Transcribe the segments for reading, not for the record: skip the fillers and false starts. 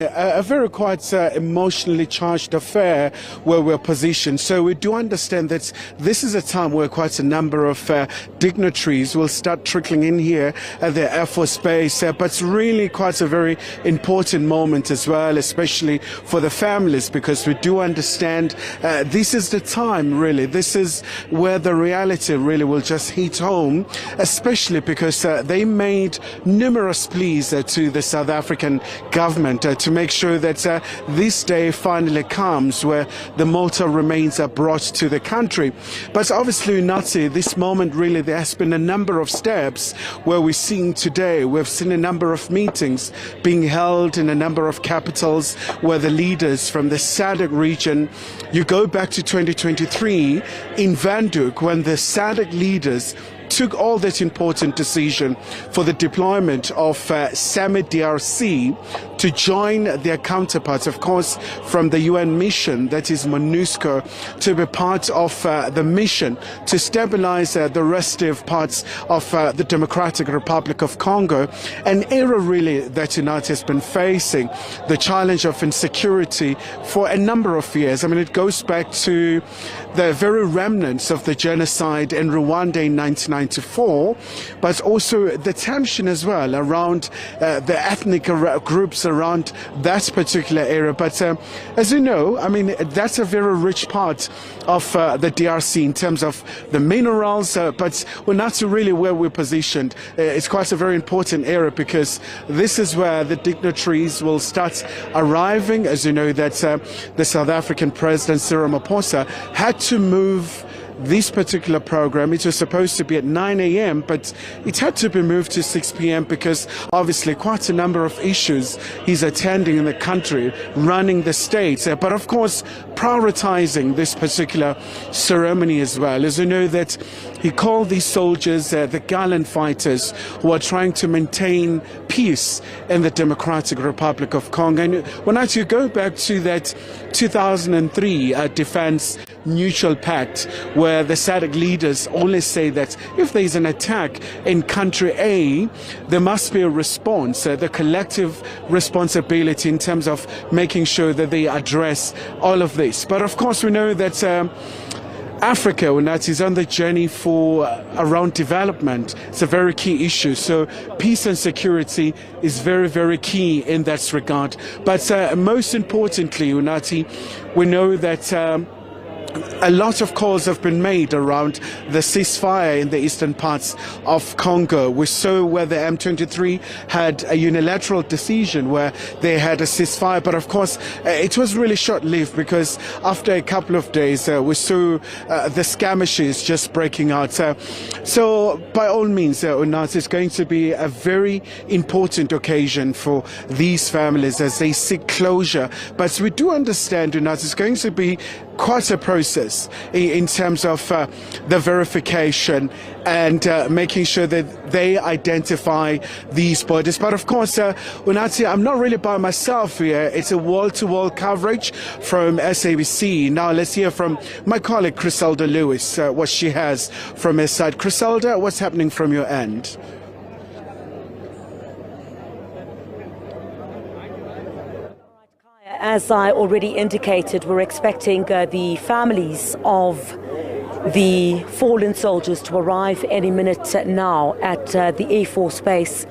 A very quite emotionally charged affair where we're positioned. So we do understand that this is a time where quite a number of dignitaries will start trickling in here at the Air Force Base. But it's really quite a very important moment as well, especially for the families, because we do understand this is the time, really. This is where the reality really will just hit home, especially because they made numerous pleas to the South African government to make sure that this day finally comes where the mortal remains are brought to the country. But obviously, Nazi, this moment really, there has been a number of steps where we're seeing today. We've seen a number of meetings being held in a number of capitals where the leaders from the SADC region, you go back to 2023 in Windhoek when the SADC leaders took all that important decision for the deployment of SAMIT DRC to join their counterparts, of course, from the UN mission, that is MONUSCO, to be part of the mission to stabilize the restive parts of the Democratic Republic of Congo, an era really that United has been facing the challenge of insecurity for a number of years. I mean, it goes back to the very remnants of the genocide in Rwanda in 1994, but also the tension as well around the ethnic groups around that particular area. But as you know, I mean, that's a very rich part of the DRC in terms of the minerals, but we're not really where we're positioned. It's quite a very important area because this is where the dignitaries will start arriving. As you know, that the South African President Cyril Ramaphosa had to move this particular program. It was supposed to be at 9 a.m., but it had to be moved to 6 p.m. because obviously quite a number of issues he's attending in the country, running the state, but of course prioritizing this particular ceremony as well. As you know, that he called these soldiers the gallant fighters who are trying to maintain peace in the Democratic Republic of Congo. And when you go back to that 2003 Defense Mutual Pact, where the SADC leaders always say that if there is an attack in country A, there must be a response, the collective responsibility in terms of making sure that they address all of this. But of course, we know that Africa, when that is on the journey for around development, it's a very key issue. So peace and security is very, very key in that regard. But most importantly, Unati, we know that a lot of calls have been made around the ceasefire in the eastern parts of Congo. We saw where the M23 had a unilateral decision where they had a ceasefire, but of course it was really short-lived because after a couple of days we saw the skirmishes just breaking out. So by all means, Unas, it's going to be a very important occasion for these families as they seek closure. But we do understand, Unas, it's going to be quite a process in terms of the verification and making sure that they identify these bodies. But of course, Unati, I'm not really by myself here. It's a wall-to-wall coverage from SABC. Now let's hear from my colleague Criselda Lewis what she has from her side. Criselda, what's happening from your end? As I already indicated, we're expecting the families of the fallen soldiers to arrive any minute now at the Air Force Base,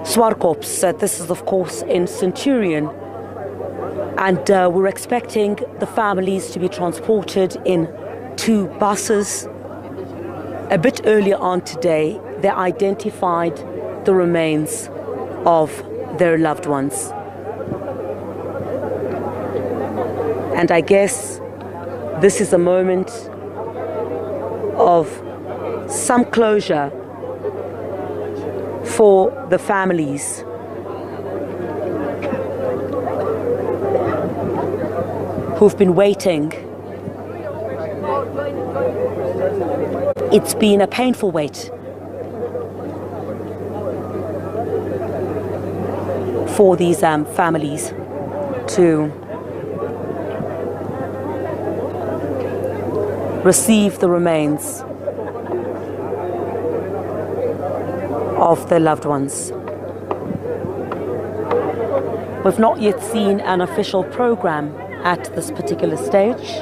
Swartkops. This is, of course, in Centurion. And we're expecting the families to be transported in 2 buses. A bit earlier on today, they identified the remains of their loved ones. And I guess this is a moment of some closure for the families. Who've been waiting. It's been a painful wait for these families to receive the remains of their loved ones. We've not yet seen an official program at this particular stage,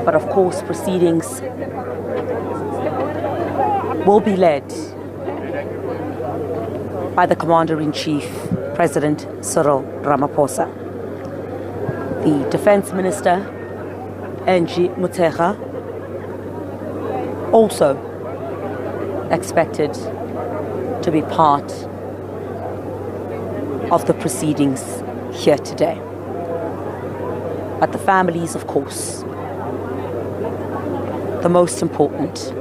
but of course proceedings will be led by the Commander-in-Chief, President Cyril Ramaphosa. The Defense Minister, Angie Motshekga, also expected to be part of the proceedings here today. But the families, of course, the most important.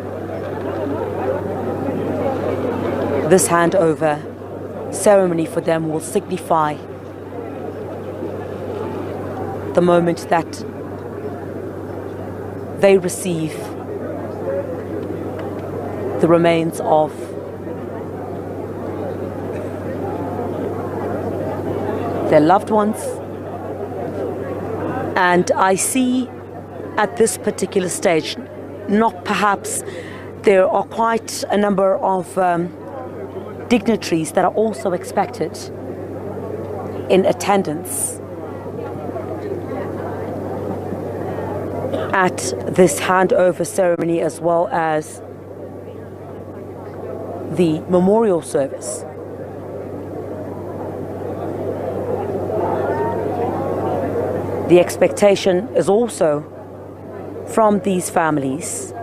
This handover ceremony for them will signify the moment that they receive the remains of their loved ones. And I see at this particular stage, not perhaps, there are quite a number of dignitaries that are also expected in attendance at this handover ceremony, as well as the memorial service. The expectation is also from these families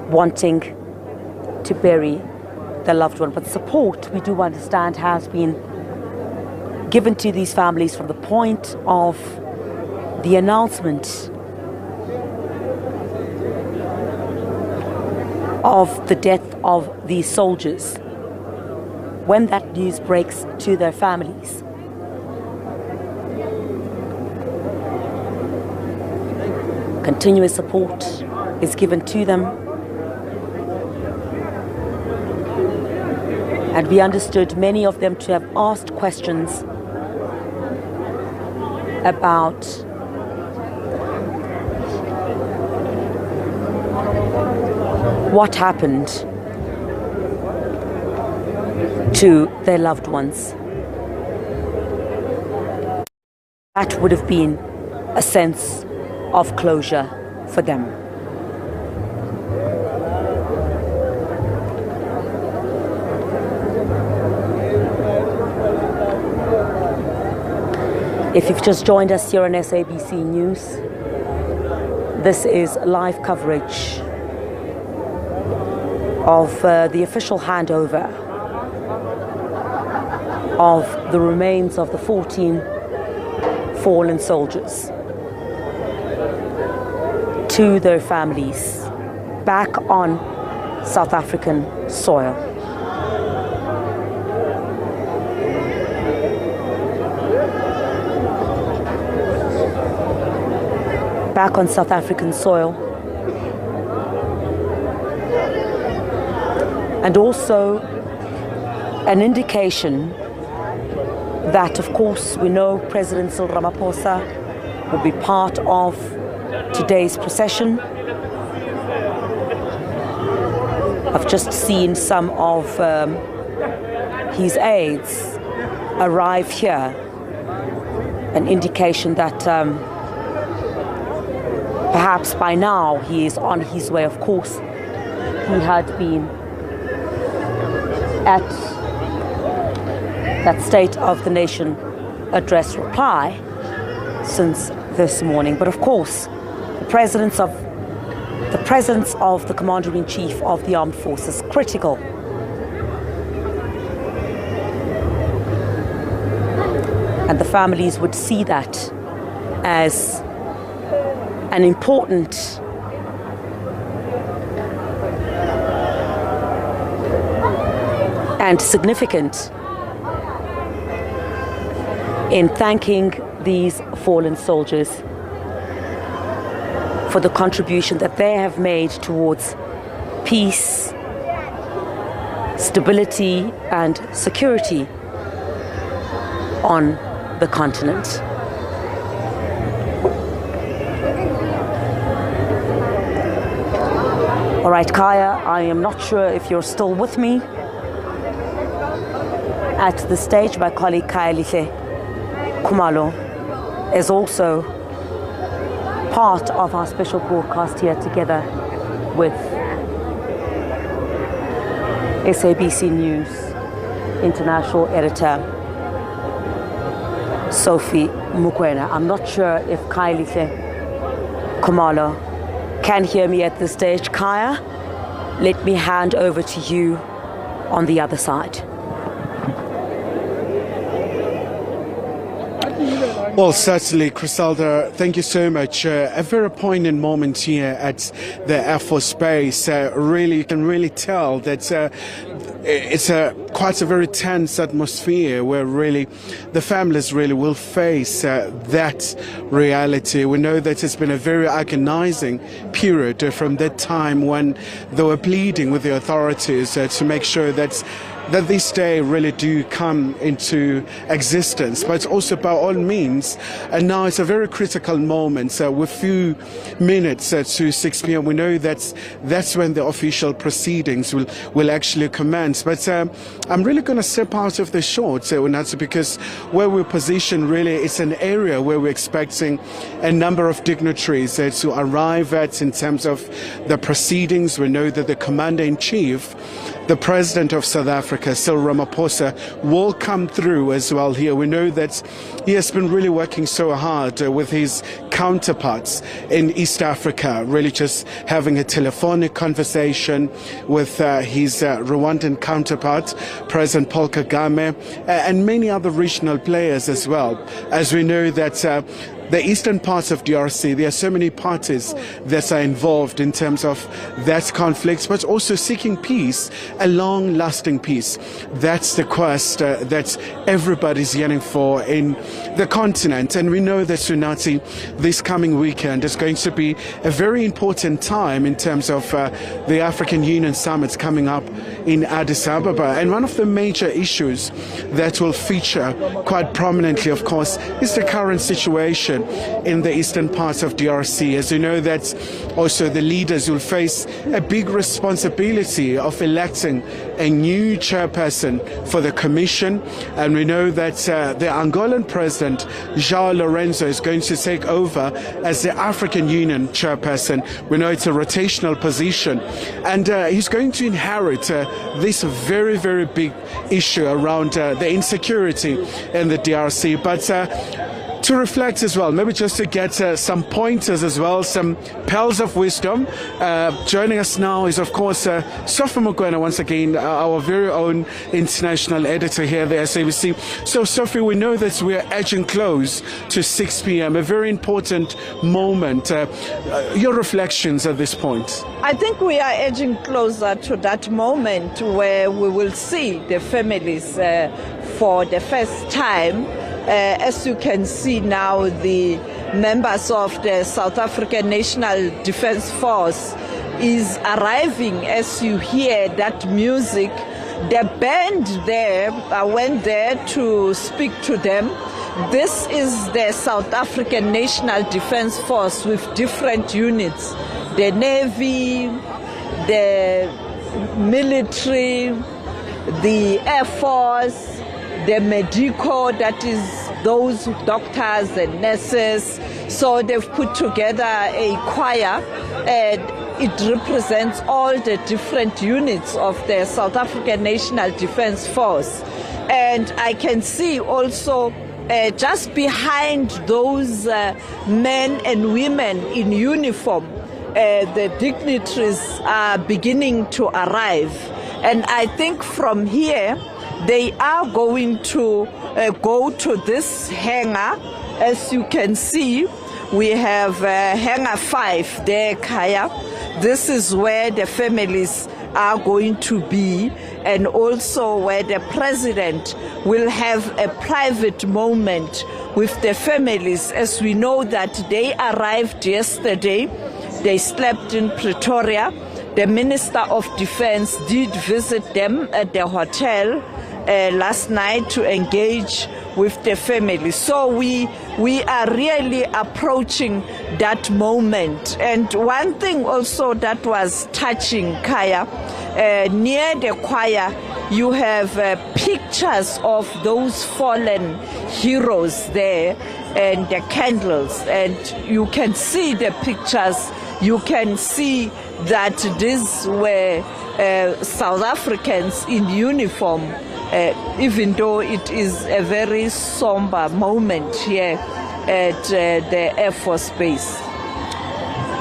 wanting to bury their loved one. But support, we do understand, has been given to these families from the point of the announcement of the death of these soldiers. When that news breaks to their families, continuous support is given to them. And we understood many of them to have asked questions about what happened to their loved ones. That would have been a sense of closure for them. If you've just joined us here on SABC News, this is live coverage of the official handover of the remains of the 14 fallen soldiers to their families back on South African soil. Back on South African soil. And also an indication that, of course, we know President Cyril Ramaphosa will be part of today's procession. I've just seen some of his aides arrive here, an indication that perhaps by now he is on his way. Of course, he had been at that State of the Nation address reply since this morning. But of course, the presence of the Commander-in-Chief of the Armed Forces is critical. And the families would see that as an important and significant in thanking these fallen soldiers for the contribution that they have made towards peace, stability, and security on the continent. All right, Kaya, I am not sure if you're still with me. at the stage. My colleague Kaelihle Khumalo is also part of our special broadcast here together with SABC News international editor Sophie Mukwena. I'm not sure if Kaelihle Khumalo can hear me at this stage. Kaya, let me hand over to you on the other side. Well, certainly, Criselda, thank you so much. A very poignant moment here at the Air Force Base. Really, you can really tell that it's quite a very tense atmosphere where really the families really will face that reality. We know that it's been a very agonizing period from that time when they were pleading with the authorities to make sure that this day really do come into existence, but also by all means, and now it's a very critical moment. With few minutes to 6 p.m. we know that's when the official proceedings will actually commence. But I'm really going to step out of the short, Unatsu, because where we're positioned really is an area where we're expecting a number of dignitaries to arrive at in terms of the proceedings. We know that the Commander-in-Chief, the President of South Africa, Cyril Ramaphosa, will come through as well here. We know that he has been really working so hard with his counterparts in East Africa, really just having a telephonic conversation with his Rwandan counterpart, President Paul Kagame, and many other regional players as well. As we know that the eastern parts of DRC, there are so many parties that are involved in terms of that conflict, but also seeking peace, a long-lasting peace. That's the quest that everybody's yearning for in the continent. And we know that, Sunati, this coming weekend is going to be a very important time in terms of the African Union summit coming up in Addis Ababa. And one of the major issues that will feature quite prominently, of course, is the current situation in the eastern parts of DRC. As you know, that also the leaders will face a big responsibility of electing a new chairperson for the commission, and we know that the Angolan president João Lourenço is going to take over as the African Union chairperson. We know it's a rotational position, and he's going to inherit this very, very big issue around the insecurity in the DRC. But to reflect as well, maybe just to get some pointers as well, some pearls of wisdom. Joining us now is, of course, Sophie Mukwena, once again, our very own international editor here at the SABC. So, Sophie, we know that we are edging close to 6 p.m., a very important moment. Your reflections at this point? I think we are edging closer to that moment where we will see the families for the first time. As you can see now, the members of the South African National Defence Force is arriving. As you hear that music, the band there went there to speak to them. This is the South African National Defence Force with different units: the Navy, the military, the Air Force, the medico, that is those doctors and nurses. So they've put together a choir, and it represents all the different units of the South African National Defence Force. And I can see also just behind those men and women in uniform, the dignitaries are beginning to arrive. And I think from here, they are going to go to this hangar. As you can see, we have hangar 5 there, Kaya. This is where the families are going to be, and also where the president will have a private moment with the families. As we know that they arrived yesterday, they slept in Pretoria. The Minister of Defense did visit them at the hotel last night to engage with the family. So we are really approaching that moment. And one thing also that was touching, Kaya, near the choir, you have pictures of those fallen heroes there and the candles, and you can see the pictures. You can see that these were South Africans in uniform, even though it is a very somber moment here at the Air Force Base.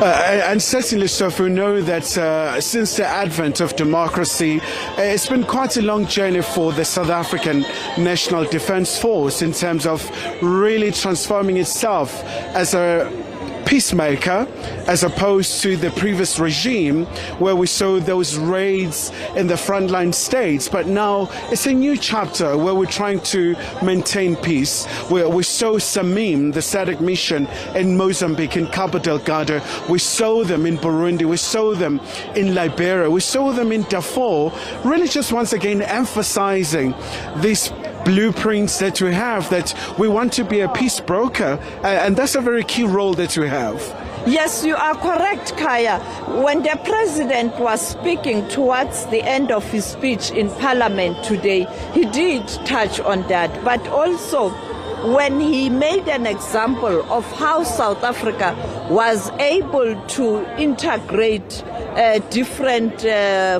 And certainly, so we know that since the advent of democracy, it's been quite a long journey for the South African National Defence Force in terms of really transforming itself as a peacemaker, as opposed to the previous regime where we saw those raids in the frontline states. But now it's a new chapter where we're trying to maintain peace. We saw Samim, the SADC mission in Mozambique, in Cabo Delgado. We saw them in Burundi. We saw them in Liberia. We saw them in Darfur, really just once again emphasizing these blueprints that we have, that we want to be a peace broker, and that's a very key role that we have. Yes, you are correct, Kaya. When the president was speaking towards the end of his speech in Parliament today, he did touch on that, but also when he made an example of how South Africa was able to integrate different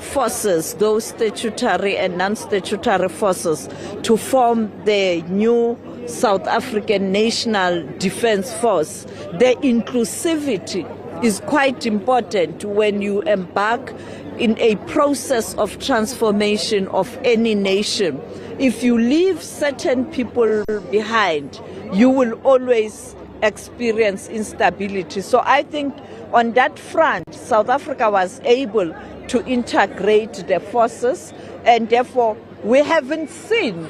forces, those statutory and non-statutory forces, to form the new South African National Defence Force. The inclusivity is quite important when you embark in a process of transformation of any nation. If you leave certain people behind, you will always experience instability. So I think on that front, South Africa was able to integrate the forces, and therefore we haven't seen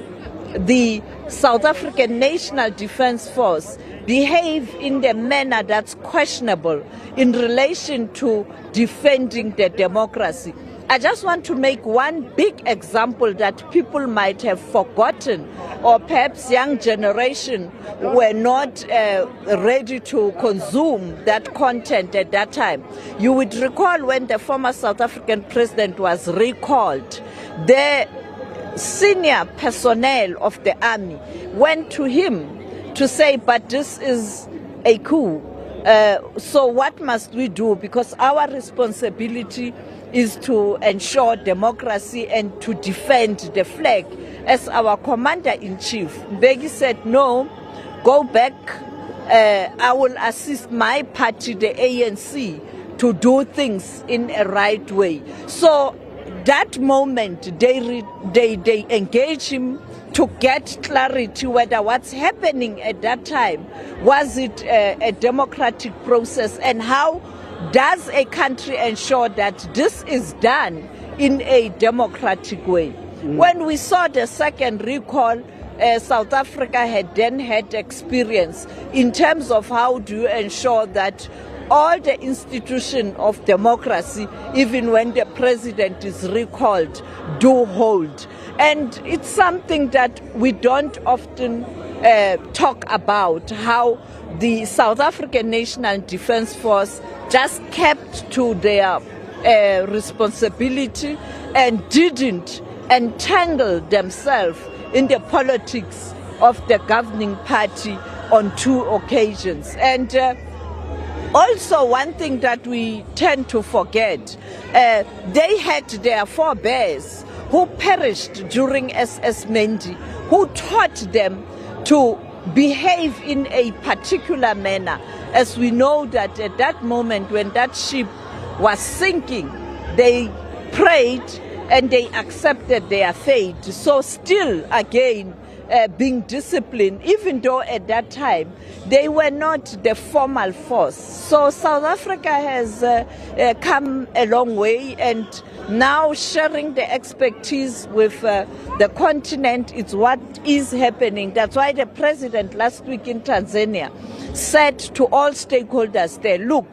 the South African National Defence Force behave in the manner that's questionable in relation to defending the democracy. I just want to make one big example that people might have forgotten, or perhaps young generation were not ready to consume that content at that time. You would recall when the former South African president was recalled, the senior personnel of the army went to him to say, but this is a coup. So what must we do? Because our responsibility is to ensure democracy and to defend the flag. As our commander-in-chief, Mbeki said, no, go back. I will assist my party, the ANC, to do things in a right way. So that moment, they engage him to get clarity whether what's happening at that time, was it a democratic process, and how does a country ensure that this is done in a democratic way? When we saw the second recall, South Africa had then had experience in terms of how do you ensure that all the institution of democracy, even when the president is recalled, do hold. And it's something that we don't often talk about, how the South African National Defence Force just kept to their responsibility and didn't entangle themselves in the politics of the governing party on two occasions. And also, one thing that we tend to forget, they had their forebears who perished during SS Mendi, who taught them to behave in a particular manner. As we know that at that moment when that ship was sinking, they prayed and they accepted their fate. So still, again, being disciplined, even though at that time they were not the formal force. So South Africa has come a long way, and now sharing the expertise with the continent is what is happening. That's why the president last week in Tanzania said to all stakeholders there, look,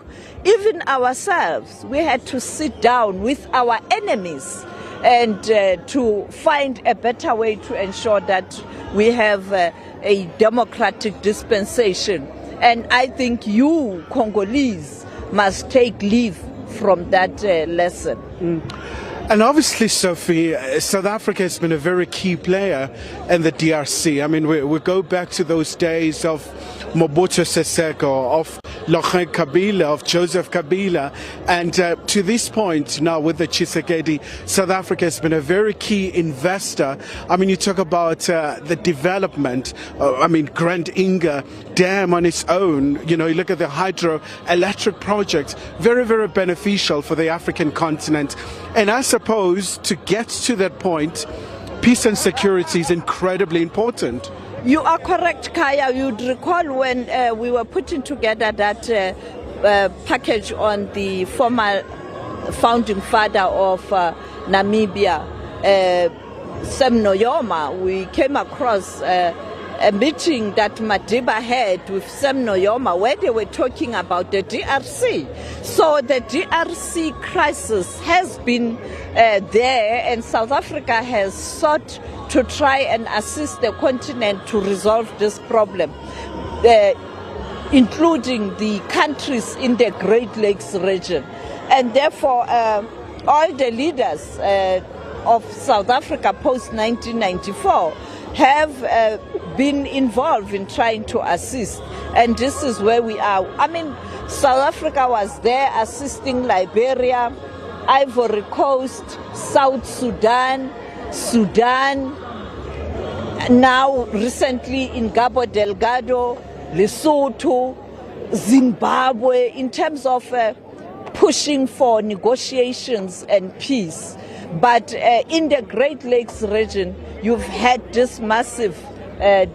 even ourselves, we had to sit down with our enemies and to find a better way to ensure that we have a democratic dispensation And I think you, Congolese, must take leave from that lesson. And obviously, Sophie, South Africa has been a very key player in the DRC. I mean, we go back to those days of Mobutu Sese Seko, of Laurent Kabila, of Joseph Kabila, and to this point now with the Tshisekedi, South Africa has been a very key investor. I mean, you talk about the development, Grand Inga Dam on its own, you look at the hydroelectric project, very, very beneficial for the African continent. And I suppose to get to that point, peace and security is incredibly important. You are correct, Kaya. You'd recall when we were putting together that package on the former founding father of Namibia, Sam Nujoma, we came across a meeting that Madiba had with Sam Nujoma where they were talking about the DRC. So the DRC crisis has been there, and South Africa has sought to try and assist the continent to resolve this problem, including the countries in the Great Lakes region. And therefore, all the leaders of South Africa post-1994 have been involved in trying to assist. And this is where we are. I mean, South Africa was there assisting Liberia, Ivory Coast, South Sudan, now recently in Cabo Delgado, Lesotho, Zimbabwe, in terms of pushing for negotiations and peace. But in the Great Lakes region, you've had this massive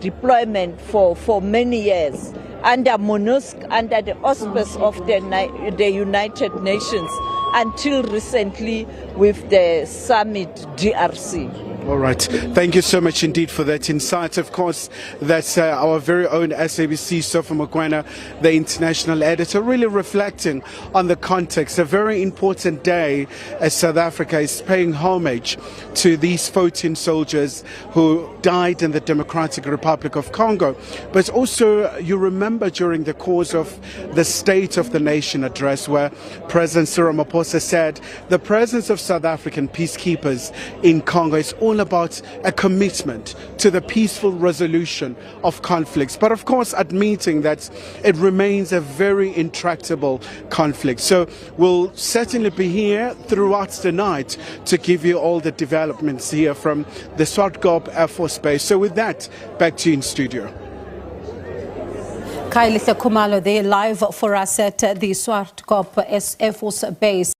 deployment for many years under MONUSC, under the auspice of the United Nations, until recently with the summit DRC. All right. Thank you so much indeed for that insight. Of course, that's our very own SABC, Sophie Mokoena, the international editor, really reflecting on the context. A very important day as South Africa is paying homage to these 14 soldiers who died in the Democratic Republic of Congo. But also, you remember during the course of the State of the Nation address where President Cyril Ramaphosa said the presence of South African peacekeepers in Congo is all about a commitment to the peaceful resolution of conflicts, but of course admitting that it remains a very intractable conflict. So we'll certainly be here throughout the night to give you all the developments here from the Swartkop Air Force Base. So with that, back to you in studio. Kailihle Khumalo, they're live for us at the Swartkop Air Force Base.